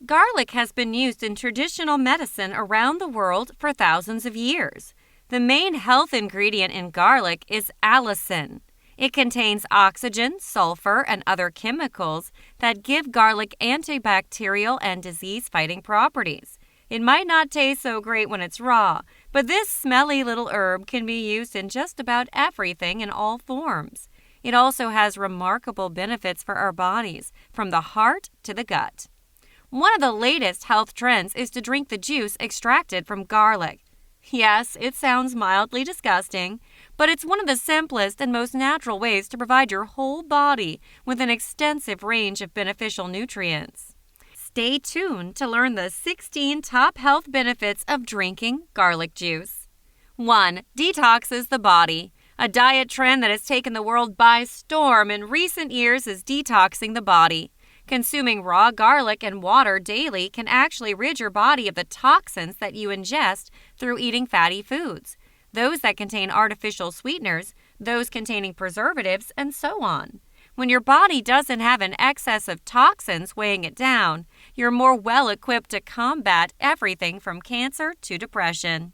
Garlic has been used in traditional medicine around the world for thousands of years. The main health ingredient in garlic is allicin. It contains oxygen, sulphur, and other chemicals that give garlic antibacterial and disease-fighting properties. It might not taste so great when it's raw, but this smelly little herb can be used in just about everything in all forms. It also has remarkable benefits for our bodies, from the heart to the gut. One of the latest health trends is to drink the juice extracted from garlic. Yes, it sounds mildly disgusting, but it's one of the simplest and most natural ways to provide your whole body with an extensive range of beneficial nutrients. Stay tuned to learn the 16 top health benefits of drinking garlic juice. 1. Detoxes the body. A diet trend that has taken the world by storm in recent years is detoxing the body. Consuming raw garlic and water daily can actually rid your body of the toxins that you ingest through eating fatty foods, those that contain artificial sweeteners, those containing preservatives, and so on. When your body doesn't have an excess of toxins weighing it down, you're more well-equipped to combat everything from cancer to depression.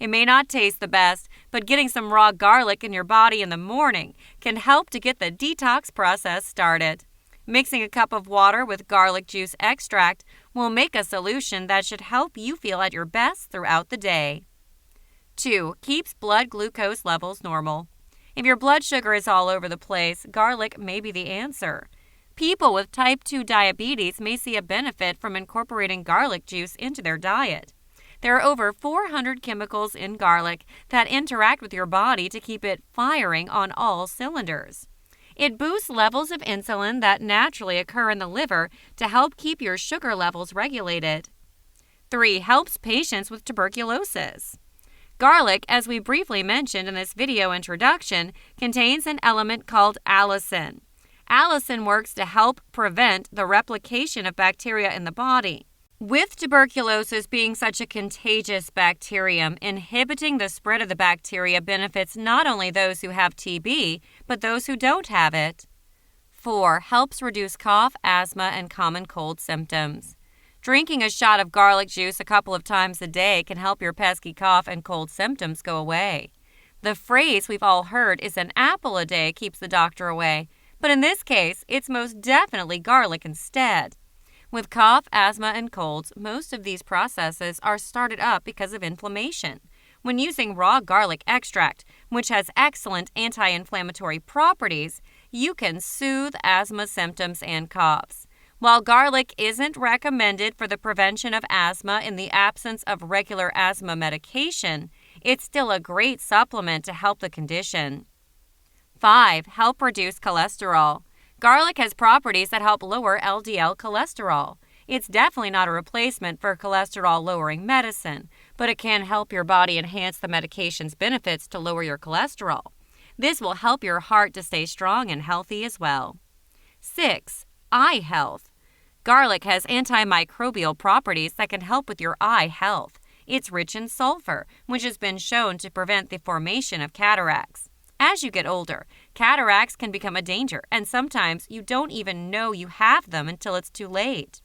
It may not taste the best, but getting some raw garlic in your body in the morning can help to get the detox process started. Mixing a cup of water with garlic juice extract will make a solution that should help you feel at your best throughout the day. 2. Keeps blood glucose levels normal. If your blood sugar is all over the place, garlic may be the answer. People with type 2 diabetes may see a benefit from incorporating garlic juice into their diet. There are over 400 chemicals in garlic that interact with your body to keep it firing on all cylinders. It boosts levels of insulin that naturally occur in the liver to help keep your sugar levels regulated. 3. Helps patients with tuberculosis. Garlic, as we briefly mentioned in this video introduction, contains an element called allicin. Allicin works to help prevent the replication of bacteria in the body. With tuberculosis being such a contagious bacterium, inhibiting the spread of the bacteria benefits not only those who have TB, but those who don't have it. 4. Helps reduce cough, asthma, and common cold symptoms. Drinking a shot of garlic juice a couple of times a day can help your pesky cough and cold symptoms go away. The phrase we've all heard is an apple a day keeps the doctor away, but in this case, it's most definitely garlic instead. With cough, asthma, and colds, most of these processes are started up because of inflammation. When using raw garlic extract, which has excellent anti-inflammatory properties, you can soothe asthma symptoms and coughs. While garlic isn't recommended for the prevention of asthma in the absence of regular asthma medication, it's still a great supplement to help the condition. 5. Help reduce cholesterol. Garlic has properties that help lower LDL cholesterol. It's definitely not a replacement for cholesterol-lowering medicine, but it can help your body enhance the medication's benefits to lower your cholesterol. This will help your heart to stay strong and healthy as well. 6. Eye health. Garlic has antimicrobial properties that can help with your eye health. It's rich in sulphur, which has been shown to prevent the formation of cataracts. As you get older, cataracts can become a danger, and sometimes you don't even know you have them until it's too late.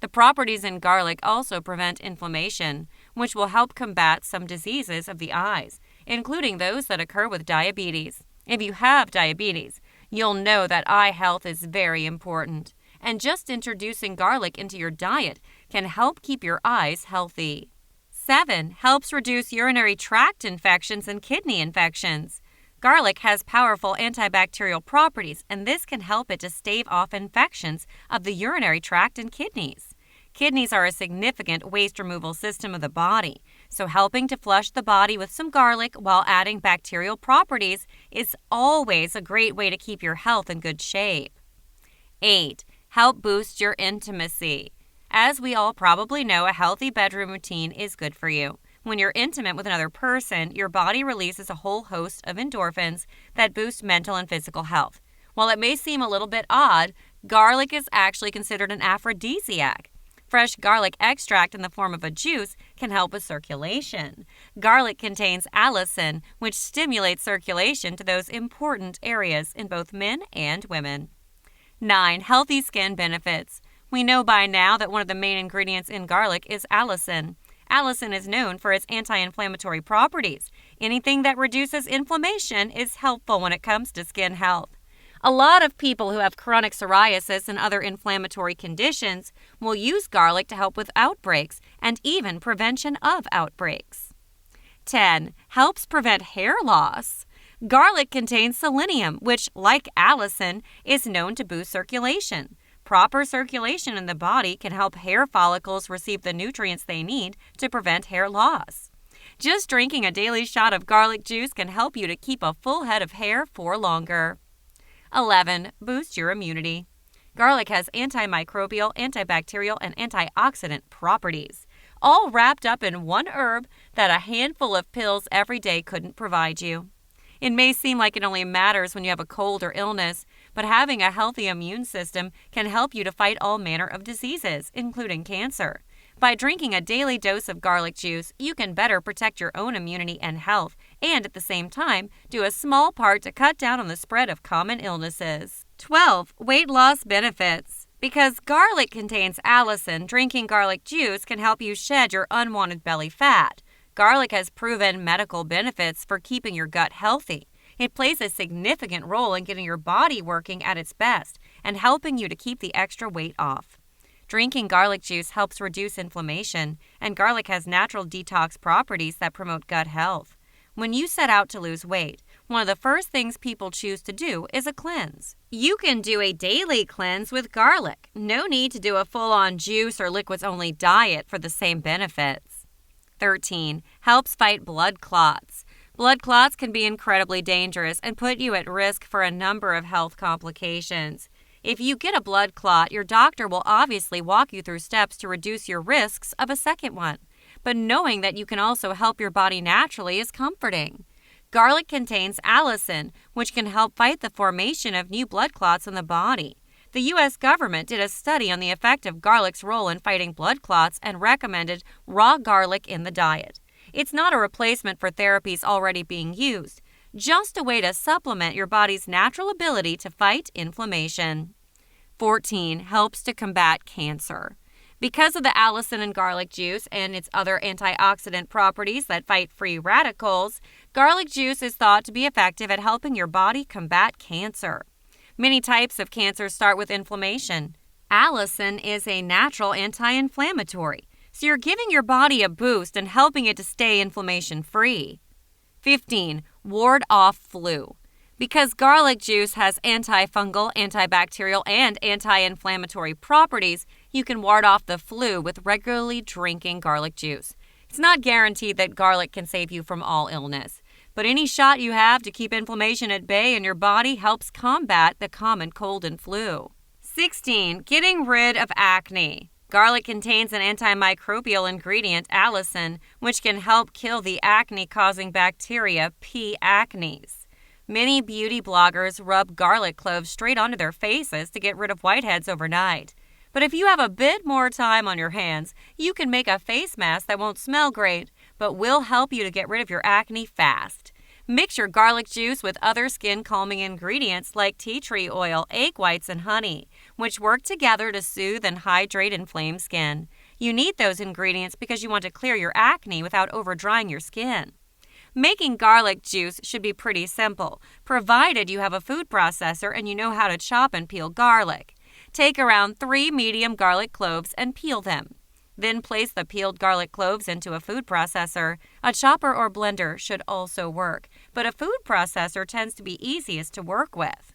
The properties in garlic also prevent inflammation, which will help combat some diseases of the eyes, including those that occur with diabetes. If you have diabetes, you'll know that eye health is very important, and just introducing garlic into your diet can help keep your eyes healthy. 7. Helps reduce urinary tract infections and kidney infections. Garlic has powerful antibacterial properties, and this can help it to stave off infections of the urinary tract and kidneys. Kidneys are a significant waste removal system of the body, so helping to flush the body with some garlic while adding bacterial properties is always a great way to keep your health in good shape. 8. Help boost your intimacy. As we all probably know, a healthy bedroom routine is good for you. When you're intimate with another person, your body releases a whole host of endorphins that boost mental and physical health. While it may seem a little bit odd, garlic is actually considered an aphrodisiac. Fresh garlic extract in the form of a juice can help with circulation. Garlic contains allicin, which stimulates circulation to those important areas in both men and women. 9. Healthy skin benefits. We know by now that one of the main ingredients in garlic is allicin. Allicin is known for its anti-inflammatory properties. Anything that reduces inflammation is helpful when it comes to skin health. A lot of people who have chronic psoriasis and other inflammatory conditions will use garlic to help with outbreaks and even prevention of outbreaks. 10. Helps prevent hair loss. Garlic contains selenium, which, like allicin, is known to boost circulation. Proper circulation in the body can help hair follicles receive the nutrients they need to prevent hair loss. Just drinking a daily shot of garlic juice can help you to keep a full head of hair for longer. 11. Boost your immunity. Garlic has antimicrobial, antibacterial, and antioxidant properties, all wrapped up in one herb that a handful of pills every day couldn't provide you. It may seem like it only matters when you have a cold or illness, but having a healthy immune system can help you to fight all manner of diseases, including cancer. By drinking a daily dose of garlic juice, you can better protect your own immunity and health, and at the same time, do a small part to cut down on the spread of common illnesses. 12. Weight loss benefits. Because garlic contains allicin, drinking garlic juice can help you shed your unwanted belly fat. Garlic has proven medical benefits for keeping your gut healthy. It plays a significant role in getting your body working at its best and helping you to keep the extra weight off. Drinking garlic juice helps reduce inflammation, and garlic has natural detox properties that promote gut health. When you set out to lose weight, one of the first things people choose to do is a cleanse. You can do a daily cleanse with garlic. No need to do a full-on juice or liquids-only diet for the same benefits. 13. Helps fight blood clots. Blood clots can be incredibly dangerous and put you at risk for a number of health complications. If you get a blood clot, your doctor will obviously walk you through steps to reduce your risks of a second one. But knowing that you can also help your body naturally is comforting. Garlic contains allicin, which can help fight the formation of new blood clots in the body. The U.S. government did a study on the effect of garlic's role in fighting blood clots and recommended raw garlic in the diet. It's not a replacement for therapies already being used, just a way to supplement your body's natural ability to fight inflammation. 14. Helps to combat cancer. Because of the allicin in garlic juice and its other antioxidant properties that fight free radicals, garlic juice is thought to be effective at helping your body combat cancer. Many types of cancer start with inflammation. Allicin is a natural anti-inflammatory, so you're giving your body a boost and helping it to stay inflammation-free. 15. Ward off flu. Because garlic juice has antifungal, antibacterial, and anti-inflammatory properties, you can ward off the flu with regularly drinking garlic juice. It's not guaranteed that garlic can save you from all illness, but any shot you have to keep inflammation at bay in your body helps combat the common cold and flu. 16. Getting rid of acne. Garlic contains an antimicrobial ingredient, allicin, which can help kill the acne-causing bacteria P. acnes. Many beauty bloggers rub garlic cloves straight onto their faces to get rid of whiteheads overnight. But if you have a bit more time on your hands, you can make a face mask that won't smell great, but will help you to get rid of your acne fast. Mix your garlic juice with other skin-calming ingredients like tea tree oil, egg whites, and honey, which work together to soothe and hydrate inflamed skin. You need those ingredients because you want to clear your acne without over-drying your skin. Making garlic juice should be pretty simple, provided you have a food processor and you know how to chop and peel garlic. Take around 3 medium garlic cloves and peel them. Then place the peeled garlic cloves into a food processor. A chopper or blender should also work, but a food processor tends to be easiest to work with.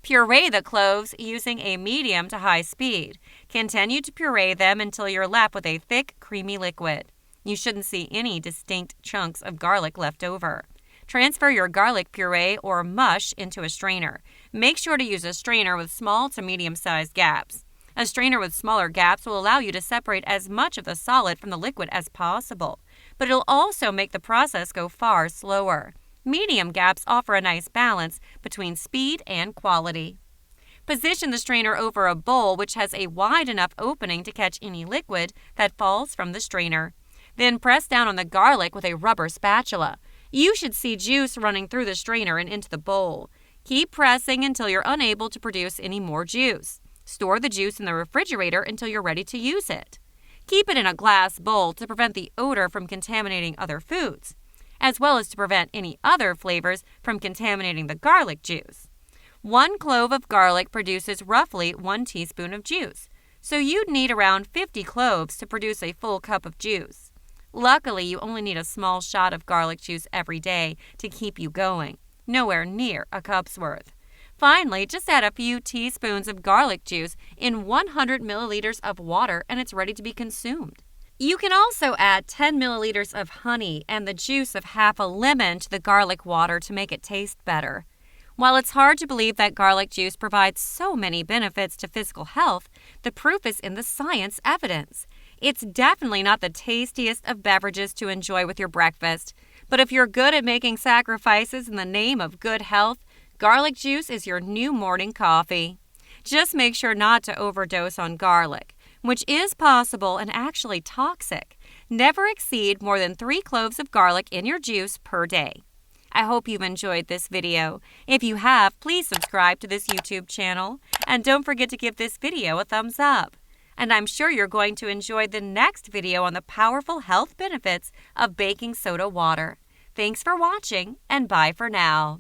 Puree the cloves using a medium to high speed. Continue to puree them until you're left with a thick, creamy liquid. You shouldn't see any distinct chunks of garlic left over. Transfer your garlic puree or mush into a strainer. Make sure to use a strainer with small to medium-sized gaps. A strainer with smaller gaps will allow you to separate as much of the solid from the liquid as possible, but it'll also make the process go far slower. Medium gaps offer a nice balance between speed and quality. Position the strainer over a bowl which has a wide enough opening to catch any liquid that falls from the strainer. Then press down on the garlic with a rubber spatula. You should see juice running through the strainer and into the bowl. Keep pressing until you're unable to produce any more juice. Store the juice in the refrigerator until you're ready to use it. Keep it in a glass bowl to prevent the odor from contaminating other foods, as well as to prevent any other flavors from contaminating the garlic juice. 1 clove of garlic produces roughly 1 teaspoon of juice, so you'd need around 50 cloves to produce a full cup of juice. Luckily, you only need a small shot of garlic juice every day to keep you going, nowhere near a cup's worth. Finally, just add a few teaspoons of garlic juice in 100 milliliters of water and it's ready to be consumed. You can also add 10 milliliters of honey and the juice of half a lemon to the garlic water to make it taste better. While it's hard to believe that garlic juice provides so many benefits to physical health, the proof is in the science evidence. It's definitely not the tastiest of beverages to enjoy with your breakfast, but if you're good at making sacrifices in the name of good health, garlic juice is your new morning coffee. Just make sure not to overdose on garlic, which is possible and actually toxic. Never exceed more than 3 cloves of garlic in your juice per day. I hope you've enjoyed this video. If you have, please subscribe to this YouTube channel. And don't forget to give this video a thumbs up. And I'm sure you're going to enjoy the next video on the powerful health benefits of baking soda water. Thanks for watching, and bye for now.